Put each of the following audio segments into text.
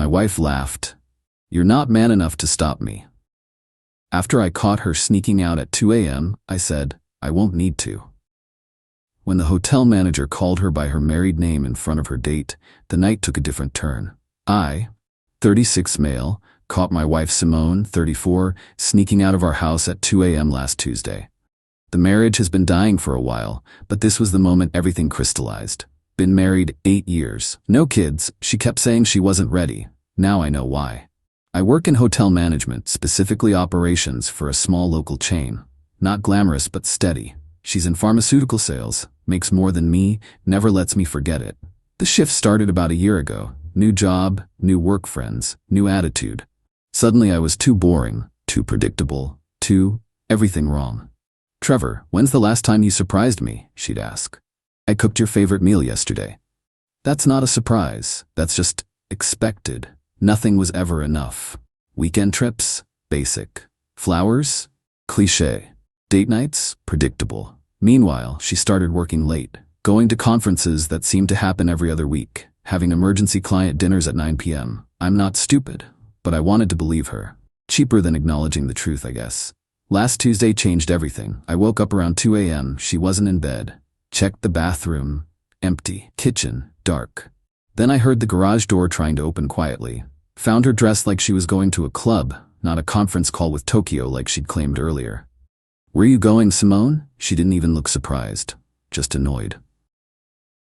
My wife laughed. "You're not man enough to stop me." After I caught her sneaking out at 2 a.m., I said, "I won't need to." When the hotel manager called her by her married name in front of her date, the night took a different turn. I, 36 male, caught my wife Simone, 34, sneaking out of our house at 2 a.m. last Tuesday. The marriage has been dying for a while, but this was the moment everything crystallized. Been married 8 years. No kids. She kept saying she wasn't ready. Now I know why. I work in hotel management, specifically operations for a small local chain. Not glamorous but steady. She's in pharmaceutical sales, makes more than me, never lets me forget it. The shift started about a year ago. New job, new work friends, new attitude. Suddenly I was too boring, too predictable, too everything wrong. "Trevor, when's the last time you surprised me?" she'd ask. "I cooked your favorite meal yesterday." That's not a surprise, that's just expected. Nothing was ever enough. Weekend trips? Basic. Flowers? Cliché. Date nights? Predictable. Meanwhile, she started working late, going to conferences that seemed to happen every other week, having emergency client dinners at 9 p.m. I'm not stupid, but I wanted to believe her. Cheaper than acknowledging the truth, I guess. Last Tuesday changed everything. I woke up around 2 a.m., she wasn't in bed. Checked the bathroom. Empty. Kitchen. Dark. Then I heard the garage door trying to open quietly. Found her dressed like she was going to a club, not a conference call with Tokyo like she'd claimed earlier. "Where you going, Simone?" She didn't even look surprised. Just annoyed.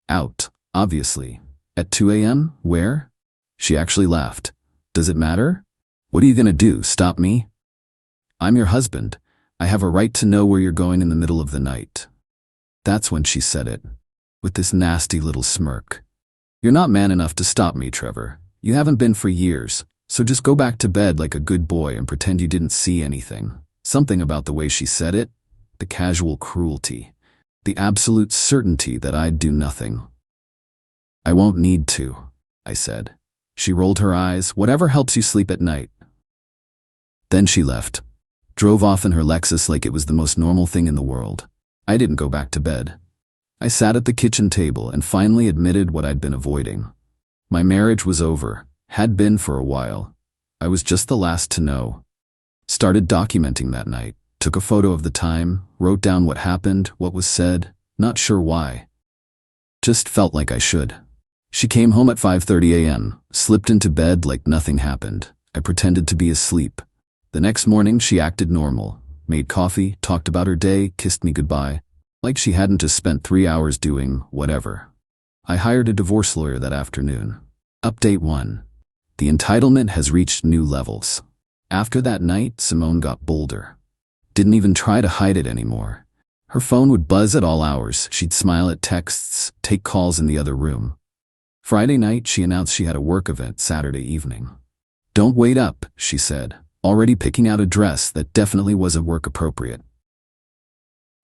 "Out, obviously. At 2 a.m.? Where?" She actually laughed. "Does it matter? What are you gonna do, stop me?" "I'm your husband. I have a right to know where you're going in the middle of the night." That's when she said it, with this nasty little smirk. "You're not man enough to stop me, Trevor. You haven't been for years, so just go back to bed like a good boy and pretend you didn't see anything." Something about the way she said it, the casual cruelty, the absolute certainty that I'd do nothing. "I won't need to," I said. She rolled her eyes. "Whatever helps you sleep at night." Then she left. Drove off in her Lexus like it was the most normal thing in the world. I didn't go back to bed. I sat at the kitchen table and finally admitted what I'd been avoiding. My marriage was over, had been for a while. I was just the last to know. Started documenting that night, took a photo of the time, wrote down what happened, what was said, not sure why. Just felt like I should. She came home at 5:30 a.m., slipped into bed like nothing happened. I pretended to be asleep. The next morning she acted normal, made coffee, talked about her day, kissed me goodbye, like she hadn't just spent 3 hours doing whatever. I hired a divorce lawyer that afternoon. Update 1. The entitlement has reached new levels. After that night, Simone got bolder. Didn't even try to hide it anymore. Her phone would buzz at all hours. She'd smile at texts, take calls in the other room. Friday night, she announced she had a work event Saturday evening. "Don't wait up," she said, already picking out a dress that definitely wasn't work appropriate.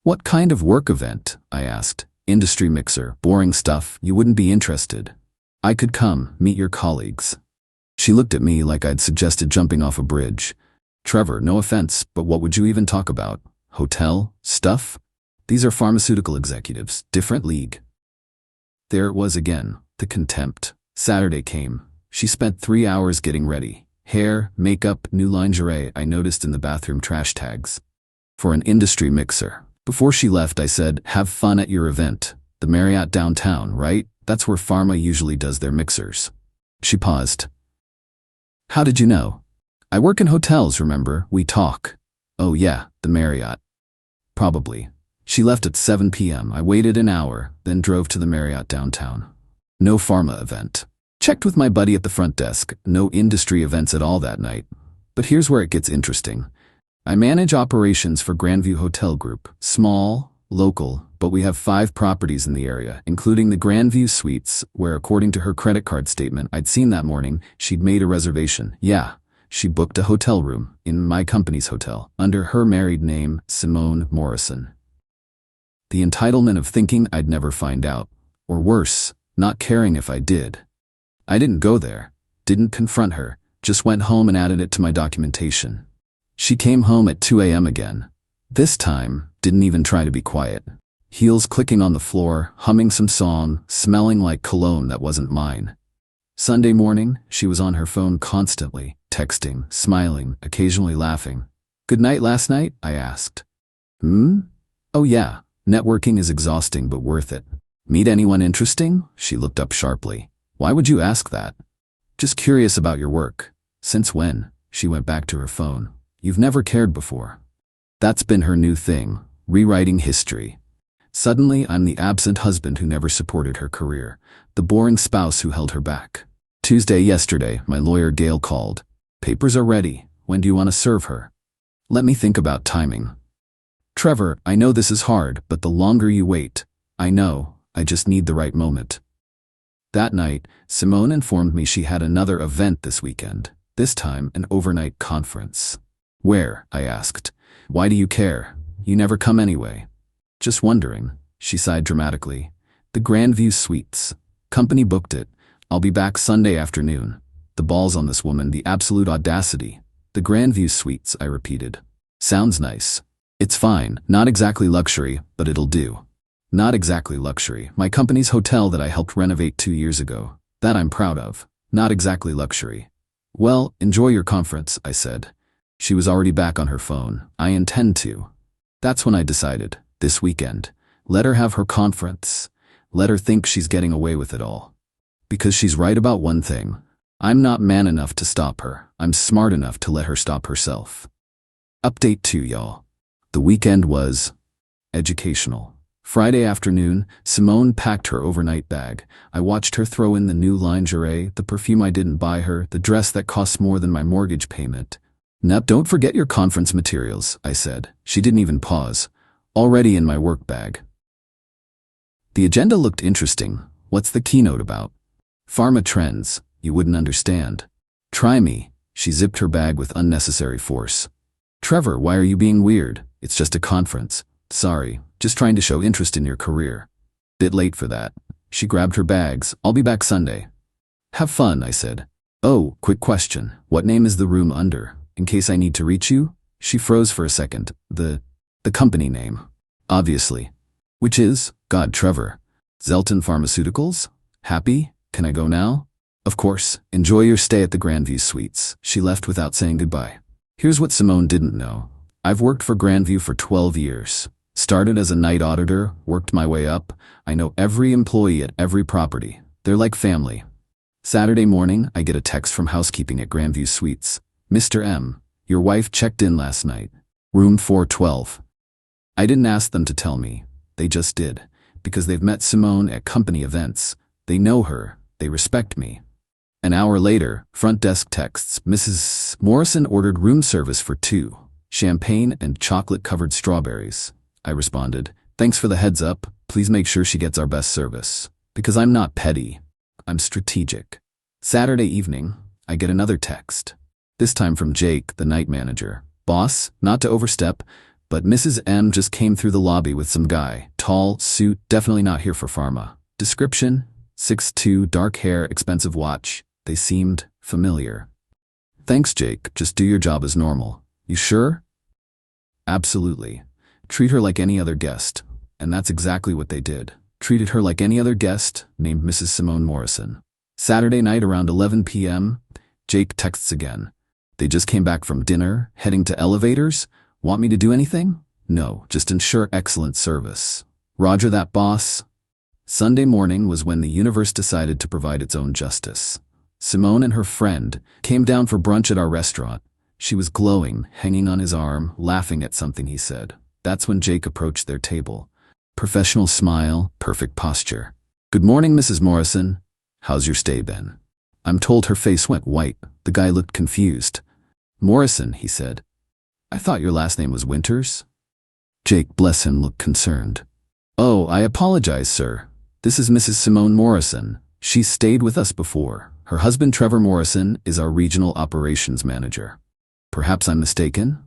"What kind of work event?" I asked. "Industry mixer, boring stuff, you wouldn't be interested." "I could come, meet your colleagues." She looked at me like I'd suggested jumping off a bridge. "Trevor, no offense, but what would you even talk about? Hotel? Stuff? These are pharmaceutical executives, different league." There it was again, the contempt. Saturday came. She spent 3 hours getting ready. Hair, makeup, new lingerie I noticed in the bathroom trash tags. For an industry mixer. Before she left, I said, "Have fun at your event. The Marriott downtown, right? That's where pharma usually does their mixers." She paused. "How did you know?" "I work in hotels, remember? We talk." "Oh yeah, the Marriott." "Probably." She left at 7 p.m. I waited an hour, then drove to the Marriott downtown. No pharma event. Checked with my buddy at the front desk. No industry events at all that night. But here's where it gets interesting. I manage operations for Grandview Hotel Group. Small, local, but we have 5 properties in the area, including the Grandview Suites, where according to her credit card statement I'd seen that morning, she'd made a reservation. Yeah, she booked a hotel room in my company's hotel, under her married name, Simone Morrison. The entitlement of thinking I'd never find out. Or worse, not caring if I did. I didn't go there, didn't confront her, just went home and added it to my documentation. She came home at 2 a.m. again. This time, didn't even try to be quiet. Heels clicking on the floor, humming some song, smelling like cologne that wasn't mine. Sunday morning, she was on her phone constantly, texting, smiling, occasionally laughing. "Good night last night?" I asked. "Oh yeah, networking is exhausting but worth it." "Meet anyone interesting?" She looked up sharply. "Why would you ask that?" "Just curious about your work." "Since when?" She went back to her phone. "You've never cared before." That's been her new thing, rewriting history. Suddenly, I'm the absent husband who never supported her career, the boring spouse who held her back. Tuesday yesterday, my lawyer Gail called. "Papers are ready. When do you want to serve her?" "Let me think about timing." "Trevor, I know this is hard, but the longer you wait, I know, I just need the right moment." That night, Simone informed me she had another event this weekend, this time an overnight conference. "Where?" I asked. "Why do you care? You never come anyway." "Just wondering," she sighed dramatically. "The Grandview Suites. Company booked it. I'll be back Sunday afternoon." The balls on this woman, the absolute audacity. "The Grandview Suites," I repeated. "Sounds nice." "It's fine, not exactly luxury, but it'll do." "Not exactly luxury. My company's hotel that I helped renovate 2 years ago. That I'm proud of. Not exactly luxury." "Well, enjoy your conference," I said. She was already back on her phone. "I intend to." That's when I decided, this weekend, let her have her conference. Let her think she's getting away with it all. Because she's right about one thing. I'm not man enough to stop her. I'm smart enough to let her stop herself. Update 2, y'all. The weekend was educational. Friday afternoon, Simone packed her overnight bag. I watched her throw in the new lingerie, the perfume I didn't buy her, the dress that costs more than my mortgage payment. "Nep, don't forget your conference materials," I said. She didn't even pause. "Already in my work bag." The agenda looked interesting. What's the keynote about? Pharma trends. You wouldn't understand. Try me. She zipped her bag with unnecessary force. "Trevor, why are you being weird? It's just a conference." "Sorry, just trying to show interest in your career." "Bit late for that." She grabbed her bags. "I'll be back Sunday." "Have fun," I said. "Oh, quick question. What name is the room under, in case I need to reach you?" She froze for a second. The company name. "Obviously." "Which is?" "God, Trevor. Zelton Pharmaceuticals? Happy? Can I go now?" "Of course. Enjoy your stay at the Grandview Suites." She left without saying goodbye. Here's what Simone didn't know. I've worked for Grandview for 12 years. Started as a night auditor, worked my way up. I know every employee at every property. They're like family. Saturday morning, I get a text from housekeeping at Grandview Suites. "Mr. M, your wife checked in last night. Room 412. I didn't ask them to tell me. They just did. Because they've met Simone at company events. They know her. They respect me. An hour later, front desk texts, "Mrs. Morrison ordered room service for 2. Champagne and chocolate-covered strawberries." I responded, "Thanks for the heads up. Please make sure she gets our best service." Because I'm not petty. I'm strategic. Saturday evening, I get another text. This time from Jake, the night manager. "Boss, not to overstep, but Mrs. M just came through the lobby with some guy. Tall, suit, definitely not here for pharma. Description, 6'2", dark hair, expensive watch. They seemed familiar." "Thanks, Jake. Just do your job as normal." "You sure?" "Absolutely. Treat her like any other guest." And that's exactly what they did. Treated her like any other guest, named Mrs. Simone Morrison. Saturday night around 11 p.m., Jake texts again. "They just came back from dinner, heading to elevators. Want me to do anything?" "No, just ensure excellent service." "Roger that, boss." Sunday morning was when the universe decided to provide its own justice. Simone and her friend came down for brunch at our restaurant. She was glowing, hanging on his arm, laughing at something he said. That's when Jake approached their table. Professional smile, perfect posture. "Good morning, Mrs. Morrison. How's your stay been?" I'm told her face went white. The guy looked confused. "Morrison," he said. "I thought your last name was Winters?" Jake, bless him, looked concerned. "Oh, I apologize, sir. This is Mrs. Simone Morrison. She's stayed with us before. Her husband, Trevor Morrison, is our regional operations manager." "Perhaps I'm mistaken?"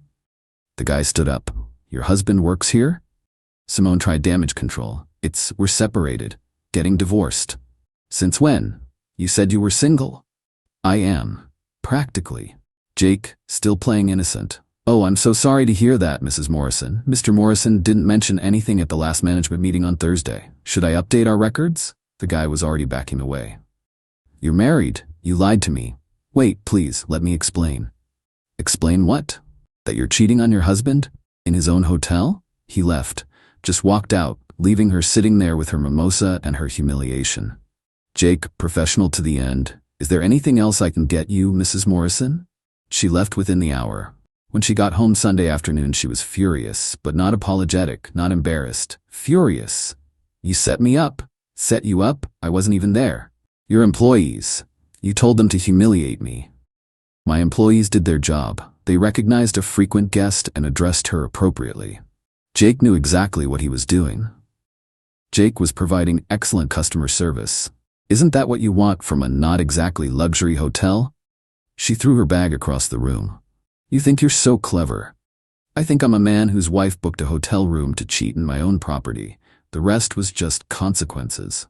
The guy stood up. "Your husband works here?" Simone tried damage control. We're separated. Getting divorced." "Since when? You said you were single." "I am. Practically." Jake, still playing innocent. "Oh, I'm so sorry to hear that, Mrs. Morrison. Mr. Morrison didn't mention anything at the last management meeting on Thursday. Should I update our records?" The guy was already backing away. You're married. You lied to me. Wait, please, let me explain. Explain what? That you're cheating on your husband? In his own hotel? He left, just walked out, leaving her sitting there with her mimosa and her humiliation. Jake, professional to the end. Is there anything else I can get you, Mrs. Morrison? She left within the hour. When she got home Sunday afternoon, she was furious, but not apologetic, not embarrassed. Furious. You set me up. Set you up? I wasn't even there. Your employees. You told them to humiliate me. My employees did their job. They recognized a frequent guest and addressed her appropriately. Jake knew exactly what he was doing. Jake was providing excellent customer service. Isn't that what you want from a not exactly luxury hotel? She threw her bag across the room. You think you're so clever. I think I'm a man whose wife booked a hotel room to cheat in my own property. The rest was just consequences.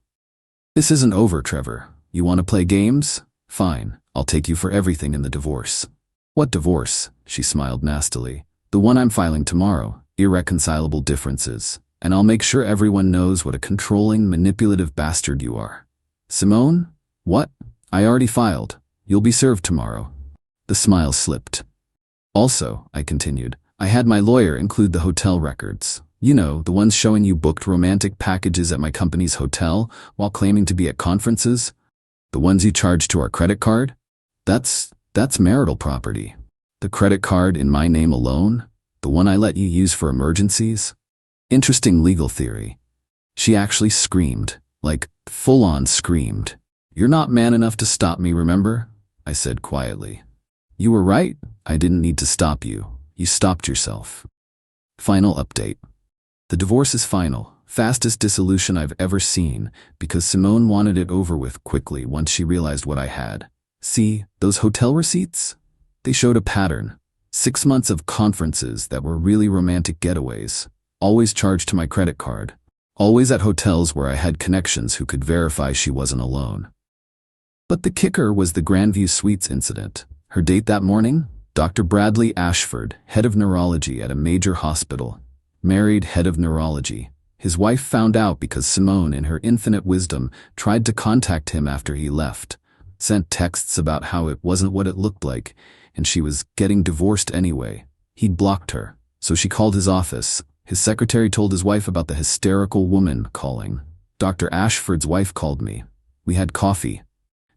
This isn't over, Trevor. You want to play games? Fine, I'll take you for everything in the divorce. What divorce? She smiled nastily. The one I'm filing tomorrow. Irreconcilable differences. And I'll make sure everyone knows what a controlling, manipulative bastard you are. Simone? What? I already filed. You'll be served tomorrow. The smile slipped. Also, I continued, I had my lawyer include the hotel records. You know, the ones showing you booked romantic packages at my company's hotel while claiming to be at conferences. The ones you charged to our credit card? That's marital property. The credit card in my name alone? The one I let you use for emergencies? Interesting legal theory. She actually screamed, like full-on screamed. You're not man enough to stop me, remember? I said quietly. You were right. I didn't need to stop you. You stopped yourself. Final update. The divorce is final. Fastest dissolution I've ever seen, because Simone wanted it over with quickly once she realized what I had. See, those hotel receipts? They showed a pattern. 6 months of conferences that were really romantic getaways. Always charged to my credit card. Always at hotels where I had connections who could verify she wasn't alone. But the kicker was the Grandview Suites incident. Her date that morning? Dr. Bradley Ashford, head of neurology at a major hospital. Married head of neurology. His wife found out because Simone, in her infinite wisdom, tried to contact him after he left. Sent texts about how it wasn't what it looked like, and she was getting divorced anyway. He'd blocked her, so she called his office. His secretary told his wife about the hysterical woman calling. Dr. Ashford's wife called me. We had coffee.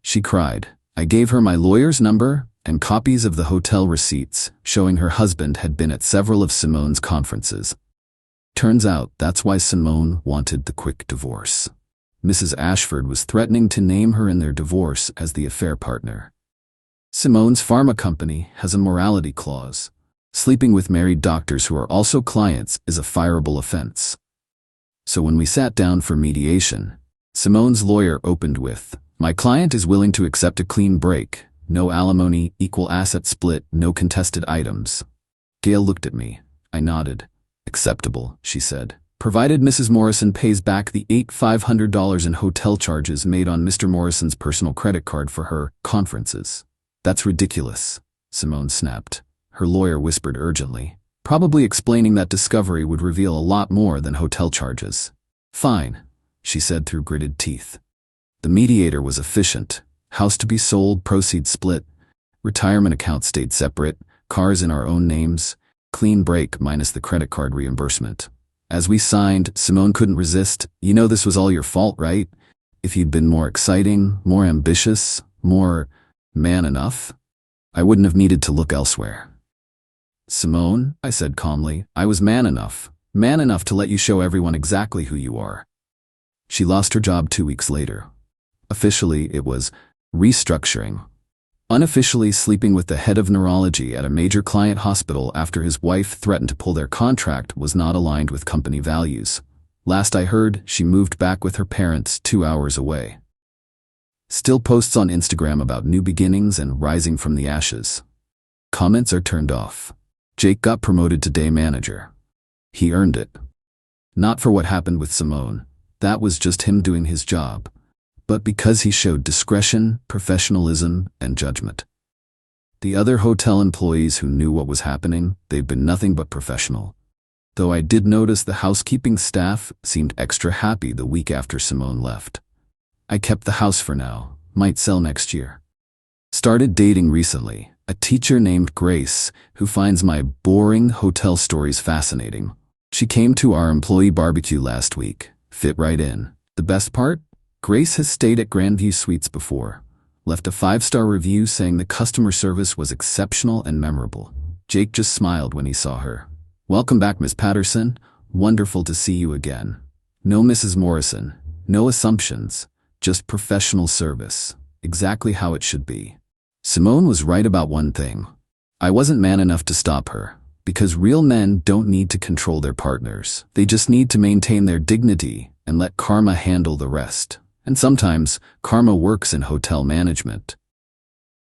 She cried. I gave her my lawyer's number and copies of the hotel receipts showing her husband had been at several of Simone's conferences. Turns out that's why Simone wanted the quick divorce. Mrs. Ashford was threatening to name her in their divorce as the affair partner. Simone's pharma company has a morality clause. Sleeping with married doctors who are also clients is a fireable offense. So when we sat down for mediation, Simone's lawyer opened with, my client is willing to accept a clean break. No alimony, equal asset split, no contested items. Gail looked at me. I nodded. Acceptable, she said. Provided Mrs. Morrison pays back the $500 in hotel charges made on Mr. Morrison's personal credit card for her conferences. That's ridiculous, Simone snapped. Her lawyer whispered urgently, probably explaining that discovery would reveal a lot more than hotel charges. Fine, she said through gritted teeth. The mediator was efficient. House to be sold, proceeds split. Retirement account stayed separate. Cars in our own names. Clean break minus the credit card reimbursement. As we signed, Simone couldn't resist. You know this was all your fault, right? If you'd been more exciting, more ambitious, more man enough, I wouldn't have needed to look elsewhere. Simone, I said calmly, I was man enough to let you show everyone exactly who you are. She lost her job 2 weeks later. Officially, it was restructuring. Unofficially, sleeping with the head of neurology at a major client hospital after his wife threatened to pull their contract was not aligned with company values. Last I heard, she moved back with her parents 2 hours away. Still posts on Instagram about new beginnings and rising from the ashes. Comments are turned off. Jake got promoted to day manager. He earned it. Not for what happened with Simone. That was just him doing his job. But because he showed discretion, professionalism, and judgment. The other hotel employees who knew what was happening, they've been nothing but professional. Though I did notice the housekeeping staff seemed extra happy the week after Simone left. I kept the house for now, Might sell next year. Started dating recently. A teacher named Grace, who finds my boring hotel stories fascinating. She came to our employee barbecue last week. Fit right in. The best part? Grace has stayed at Grandview Suites before. Left a 5-star review saying the customer service was exceptional and memorable. Jake just smiled when he saw her. Welcome back, Miss Patterson. Wonderful to see you again. No, Mrs. Morrison. No assumptions. Just professional service. Exactly how it should be. Simone was right about one thing. I wasn't man enough to stop her. Because real men don't need to control their partners. They just need to maintain their dignity and let karma handle the rest. And sometimes, karma works in hotel management.